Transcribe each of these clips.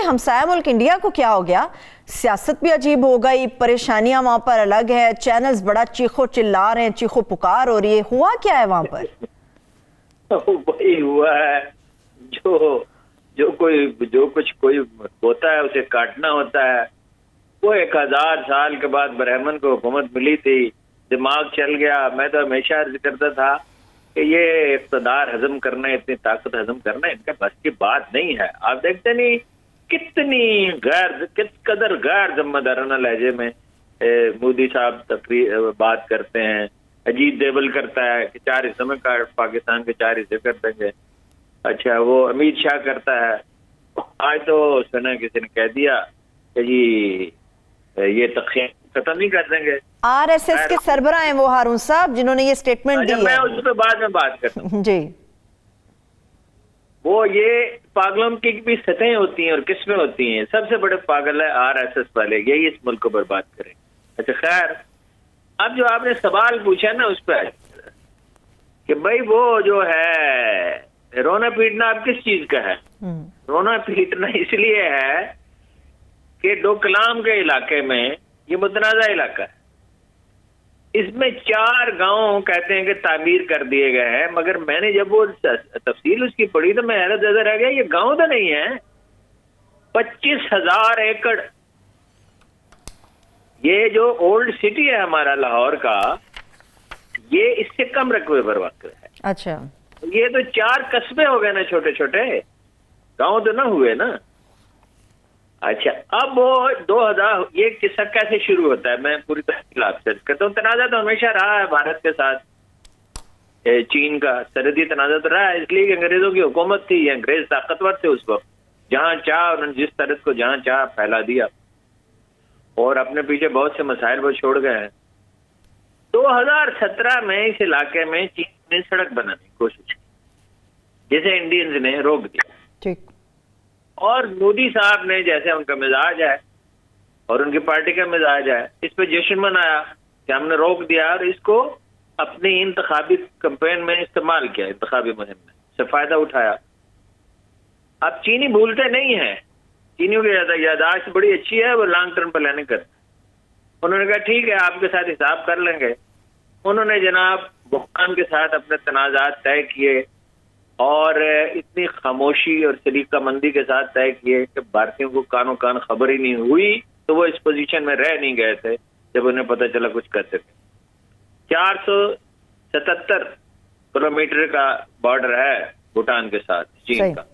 हमसाया मुल्क इंडिया को क्या हो गया? सियासत भी अजीब हो गई, परेशानियां वहां पर अलग है, चैनल्स बड़ा चीखो चिल्ला रहे हैं, चीखो पुकार हो रही है। हुआ क्या है वहां पर? वही हुआ है जो कुछ कोई होता है उसे काटना होता है। वो 1000 साल के बाद ब्राह्मण को हुकूमत मिली थी, दिमाग चल गया। मैं तो हमेशा अर्ज करता था कि ये इक़्तिदार हजम करना, इतनी ताकत हजम करना इनका बस की बात नहीं है। आप देखते नहीं किस कदर गैर जिम्मेदाराना लहजे में मोदी साहब बात करते हैं। अजीत देवल करता है कि 4 हिस्सों में पाकिस्तान के 4 हिस्से कर देंगे। अच्छा, वो अमित शाह करता है। आज तो सुना किसी ने कह दिया कि जी ये तख्तियां खत्म नहीं कर देंगे। आरएसएस के सरबराह हैं वो हारून साहब, जिन्होंने ये स्टेटमेंट दी है। मैं उस पर बाद में बात करता हूँ जी। वो ये पागलों की भी सतहें होती हैं और किस्में होती हैं। सबसे बड़े पागल है आरएसएस वाले, यही इस मुल्क को बर्बाद करें। अच्छा खैर, अब जो आपने सवाल पूछा ना उस पर कि भाई वो जो है रोना पीटना अब किस चीज का है? रोना पीटना इसलिए है कि डोकलाम के इलाके में, ये मुतनाज़ा इलाका है, इसमें 4 गांव कहते हैं कि तामीर कर दिए गए हैं। मगर मैंने जब वो तफसील उसकी पढ़ी तो मैं हैरत नजर आ गया, ये गांव तो नहीं है। 25,000 एकड़, ये जो ओल्ड सिटी है हमारा लाहौर का, ये इससे कम रकबे पर वाक़ है। अच्छा, ये तो 4 कस्बे हो गए ना, छोटे छोटे गांव तो ना हुए ना। अच्छा, अब वो 2000 ये किस्सा कैसे शुरू होता है मैं पूरी तरह आपसे करता हूँ। तनाजा तो हमेशा रहा है भारत के साथ, चीन का सरहदी तनाजा तो रहा है, इसलिए कि अंग्रेजों की हुकूमत थी, अंग्रेज ताकतवर थे उस वक्त। जहां चाह उन्होंने जिस तरह को जहां चाह फैला दिया और अपने पीछे बहुत से मसाइल वो छोड़ गए हैं। 2017 में इस इलाके में चीन ने सड़क बनाने की कोशिश की, जिसे इंडियंस ने रोक दिया। ठीक। और मोदी साहब ने, जैसे उनका मिजाज है और उनकी पार्टी का मिजाज है, इस पे जश्न मनाया कि हमने रोक दिया और इसको अपनी इंतखाबी कैंपेन में इस्तेमाल किया, इंतखाबी मुहिम में से फायदा उठाया। अब चीनी भूलते नहीं है, चीनियों की यादाश्त बड़ी अच्छी है, वो लॉन्ग टर्म प्लानिंग करते। उन्होंने कहा ठीक है, आपके साथ हिसाब कर लेंगे। उन्होंने जनाब भुगतान के साथ अपने तनाजात तय किए और इतनी खामोशी और सलीकामंदी के साथ तय किए कि भारतीयों को कानो कान खबर ही नहीं हुई। तो वो इस पोजीशन में रह नहीं गए थे जब उन्हें पता चला कुछ कर सके। 477 किलोमीटर का बॉर्डर है भूटान के साथ चीन का।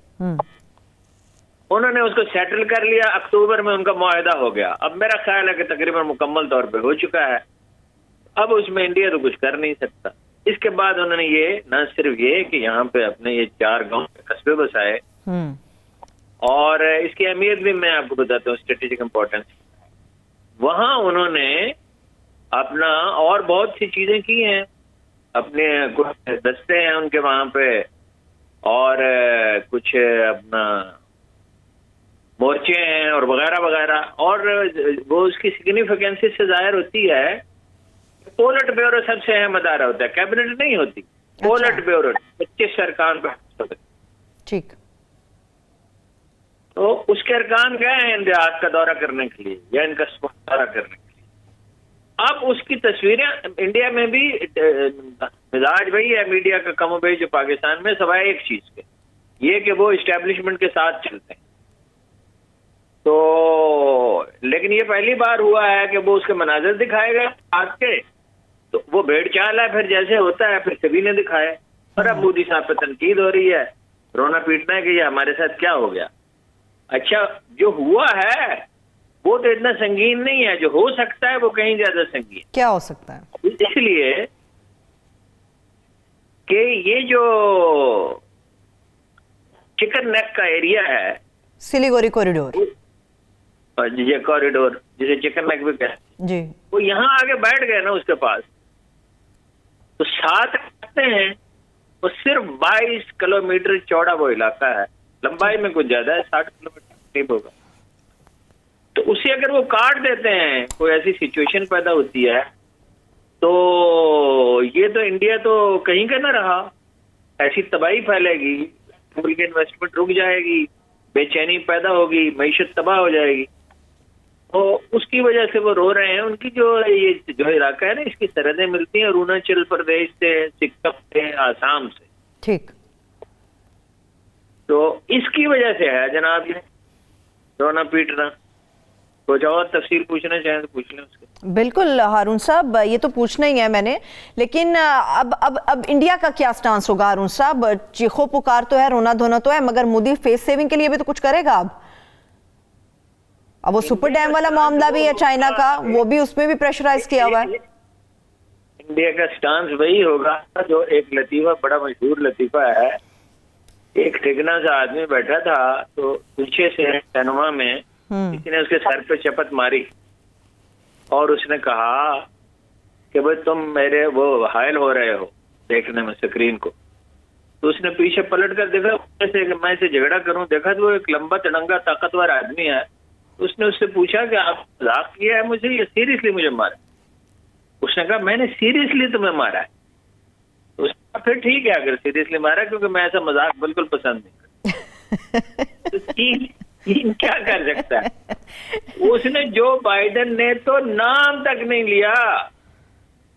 उन्होंने उसको सेटल कर लिया। अक्टूबर में उनका मुआहदा हो गया। अब मेरा ख्याल है कि तकरीबन मुकम्मल तौर पे हो चुका है। अब उसमें इंडिया तो कुछ कर नहीं सकता। इसके बाद उन्होंने ये न सिर्फ ये कि यहाँ पे अपने ये 4 गांव के कस्बे बसाए, और इसकी अहमियत भी मैं आपको बताता हूँ, स्ट्रेटेजिक इंपॉर्टेंस। वहां उन्होंने अपना और बहुत सी चीजें की हैं, अपने कुछ दस्ते हैं उनके वहां पे, और कुछ अपना मोर्चे हैं और वगैरह वगैरह। और वो उसकी सिग्निफिकेंस से जाहिर होती है। पोलिट ब्यूरो सबसे अहम अदारा होता है, कैबिनेट नहीं होती। पोलिट ब्यूरो 25 अरकान पर। ठीक। तो उसके अरकान गए हैं इन देहात का दौरा करने के लिए या इनका दौरा करने के लिए। अब उसकी तस्वीरें इंडिया में भी, मिजाज वही है मीडिया का कम बेश जो पाकिस्तान में, सवाए एक चीज के, ये कि वो इस्टेब्लिशमेंट के साथ चलते हैं। तो लेकिन ये पहली बार हुआ है कि वो उसके मनाजिर दिखाए गए आज के। तो वो भेड़ चाल है, फिर जैसे होता है फिर सभी ने दिखाए। और अब मोदी साहब पे तनकीद हो रही है, रोना पीटना है कि ये हमारे साथ क्या हो गया। अच्छा, जो हुआ है वो तो इतना संगीन नहीं है, जो हो सकता है वो कहीं ज्यादा संगीन। क्या हो सकता है? इसलिए कि ये जो चिकन नेक का एरिया है, सिलीगुड़ी कॉरिडोर, ये कॉरिडोर जिसे चिकन नेक भी कहते जी, वो यहाँ आके बैठ गए ना उसके पास। तो 7 कहते हैं, वो सिर्फ 22 किलोमीटर चौड़ा वो इलाका है, लंबाई में कुछ ज्यादा है, 60 किलोमीटर करीब होगा। तो उसे अगर वो काट देते हैं, कोई ऐसी सिचुएशन पैदा होती है, तो ये तो इंडिया तो कहीं का ना रहा, ऐसी तबाही फैलेगी, मुल्क की इन्वेस्टमेंट रुक जाएगी, बेचैनी पैदा होगी, मईशत तबाह हो जाएगी। तो उसकी वजह से वो रो रहे हैं। उनकी ये जो इलाका है ना, इसकी सरहदें मिलती हैं अरुणाचल प्रदेश से, सिक्किम से, आसाम से। ठीक। तो इसकी वजह से है जनाब ये रोना पीटना। कुछ और तफसील पूछना चाहें तो पूछ लें उसके। बिल्कुल हारून साहब, ये तो पूछना ही है मैंने, लेकिन अब इंडिया का क्या स्टांस होगा हारून साहब? चीखो पुकार तो है, रोना धोना तो है, मगर मोदी फेस सेविंग के लिए भी तो कुछ करेगा। अब वो सुपर डैम वाला मामला भी है चाइना का, वो भी, उसमें भी प्रेशराइज किया हुआ है। इंडिया का स्टांस वही होगा जो एक लतीफा, बड़ा मशहूर लतीफा है। एक ठिकना सा आदमी बैठा था, तो पीछे से रहनुमा में किसी ने उसके सर पे चपत मारी और उसने कहा कि भाई तुम मेरे वो हायल हो रहे हो देखने में स्क्रीन को। तो उसने पीछे पलट कर देखा, मैं इसे झगड़ा करूं, देखा तो वो एक लंबा तड़ंगा ताकतवर आदमी है। उसने उससे पूछा कि आप मजाक किया है मुझे या सीरियसली मुझे मारा? उसने कहा मैंने सीरियसली तुम्हें मारा है। तो उसने कहा फिर ठीक है अगर सीरियसली मारा, क्योंकि मैं ऐसा मजाक बिल्कुल पसंद नहीं करता। तो चीन क्या कर सकता है? उसने जो बाइडेन ने तो नाम तक नहीं लिया,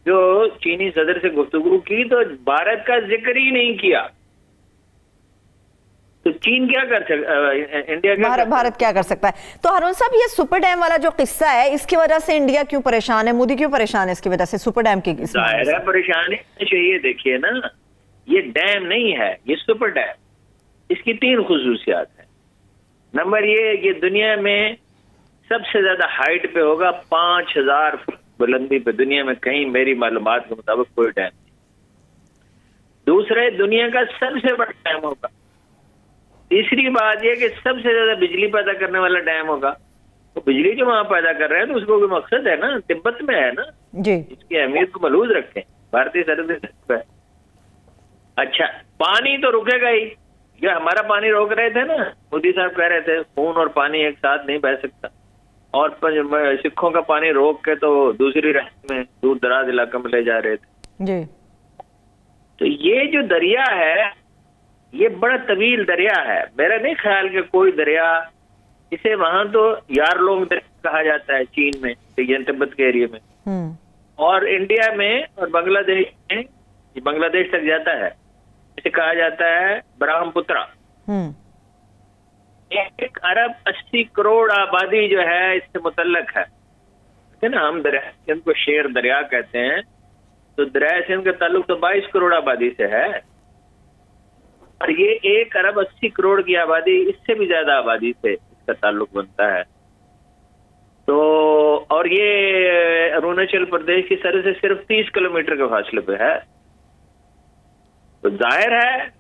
जो चीनी सदर से गुफ्तगू की तो भारत का जिक्र ही नहीं किया। तो चीन क्या कर सकता, इंडिया क्या भारत क्या कर सकता है? तो हारून साहब, ये सुपर डैम वाला जो किस्सा है, इसकी वजह से इंडिया क्यों परेशान है, मोदी क्यों परेशान है इसकी वजह से, सुपर डैम की? जाहिर है परेशानी चाहिए। देखिए ना, ये डैम नहीं है, ये सुपर डैम। इसकी 3 खुसूसियात है। नंबर ये दुनिया में सबसे ज्यादा हाइट पे होगा, 5000 फुट बुलंदी पे, दुनिया में कहीं मेरी मालूमात के मुताबिक कोई डैम नहीं। दूसरा, दुनिया का सबसे बड़ा डैम होगा। तीसरी बात यह कि सबसे ज्यादा बिजली पैदा करने वाला डैम होगा। तो बिजली जो वहां पैदा कर रहे हैं तो उसको कोई मकसद है ना, तिब्बत में है ना जी, इसकी अहमियत को मलूज रखें, भारतीय सरहद पे। अच्छा, पानी तो रुकेगा ही। ये हमारा पानी रोक रहे थे ना, मोदी साहब कह रहे थे खून और पानी एक साथ नहीं बह सकता, और सिखों का पानी रोक के तो दूसरी रास्ते में दूर दराज इलाके में ले जा रहे थे जी। तो ये जो दरिया है, ये बड़ा तवील दरिया है। मेरा नहीं ख्याल कि कोई दरिया, इसे वहां तो यारलोंग दरिया कहा जाता है चीन में, तिब्बत के एरिया में, और इंडिया में और बांग्लादेश में, बांग्लादेश तक जाता है, इसे कहा जाता है ब्रह्मपुत्रा। 1 अरब 80 करोड़ आबादी जो है इससे मुतल्लक है ना। हम दरिया सिंध को शेर दरिया कहते हैं, तो दरिया सिंध का ताल्लुक तो 22 करोड़ आबादी से है, और ये 1 अरब 80 करोड़ की आबादी, इससे भी ज्यादा आबादी से इसका ताल्लुक बनता है। तो और ये अरुणाचल प्रदेश की सरहद से सिर्फ 30 किलोमीटर के फासले पे है। तो जाहिर है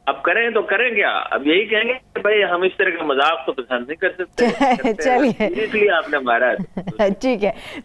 अब करें तो करें क्या, अब यही कहेंगे कि भाई हम इस तरह का मजाक तो पसंद नहीं कर सकते। चलिए, इसलिए आपने मारा है। ठीक है।